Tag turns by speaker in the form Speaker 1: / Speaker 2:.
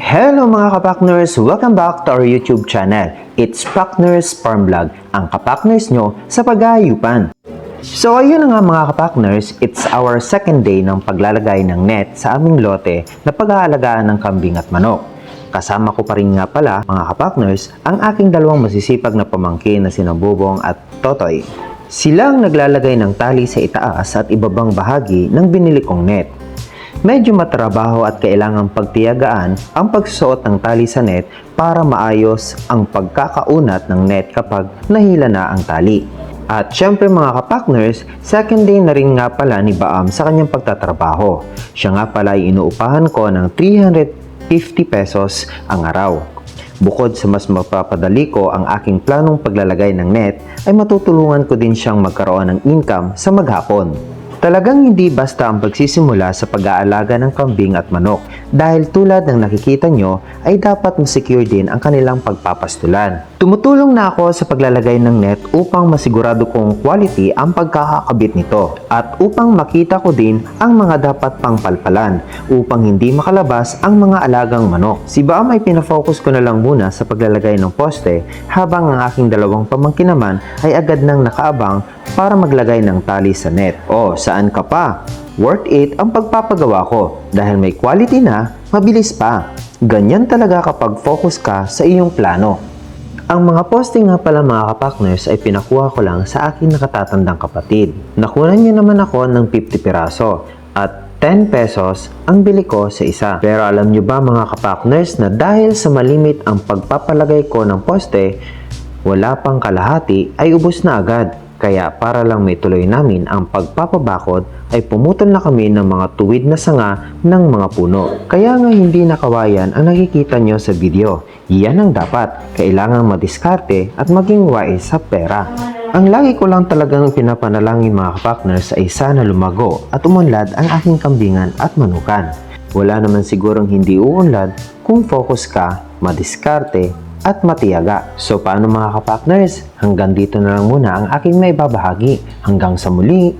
Speaker 1: Hello mga kapakners! Welcome back to our YouTube channel. It's Pakners Farm Vlog, ang kapakners nyo sa pag-aayupan. So ayun na nga mga kapakners, it's our second day ng paglalagay ng net sa aming lote na pag-aalagaan ng kambing at manok. Kasama ko pa rin nga pala mga kapakners ang aking dalawang masisipag na pamangkin na sina Bobong at Totoy. Sila ang naglalagay ng tali sa itaas at ibabang bahagi ng binili kong net. Medyo matrabaho at kailangang pagtiyagaan ang pagsusuot ng tali sa net para maayos ang pagkakaunat ng net kapag nahila na ang tali. At syempre mga kapakners, second day na rin nga pala ni Baam sa kanyang pagtatrabaho. Siya nga pala ay inuupahan ko ng 350 pesos ang araw. Bukod sa mas mapapadali ko ang aking planong paglalagay ng net, ay matutulungan ko din siyang magkaroon ng income sa maghapon. Talagang hindi basta ang pagsisimula sa pag-aalaga ng kambing at manok dahil tulad ng nakikita nyo ay dapat masecure din ang kanilang pagpapastulan. Tumutulong na ako sa paglalagay ng net upang masigurado kong quality ang pagkakakabit nito at upang makita ko din ang mga dapat pang palpalan upang hindi makalabas ang mga alagang manok. Si Baam ay pinafocus ko na lang muna sa paglalagay ng poste habang ang aking dalawang pamangkin naman ay agad nang nakaabang para maglagay ng tali sa net. O, saan ka pa? Worth it ang pagpapagawa ko dahil may quality na, mabilis pa. Ganyan talaga kapag focus ka sa iyong plano. Ang mga poste nga pala mga kapakners ay pinakuha ko lang sa aking nakatatandang kapatid. Nakunan niya naman ako ng 50 piraso at 10 pesos ang bili ko sa isa. Pero alam nyo ba mga kapakners na dahil sa malimit ang pagpapalagay ko ng poste, wala pang kalahati ay ubos na agad. Kaya para lang may tuloy namin ang pagpapabakod ay pumutol na kami ng mga tuwid na sanga ng mga puno. Kaya nga hindi nakawayan ang nakikita nyo sa video. Yan ang dapat. Kailangan madiskarte at maging wise sa pera. Ang lagi ko lang talagang pinapanalangin mga kapakners ay sana lumago at umunlad ang aking kambingan at manukan. Wala naman sigurong hindi uunlad kung focus ka, madiskarte, at matiyaga. So paano mga kapakners? Hanggang dito na lang muna ang aking may babahagi. Hanggang sa muli!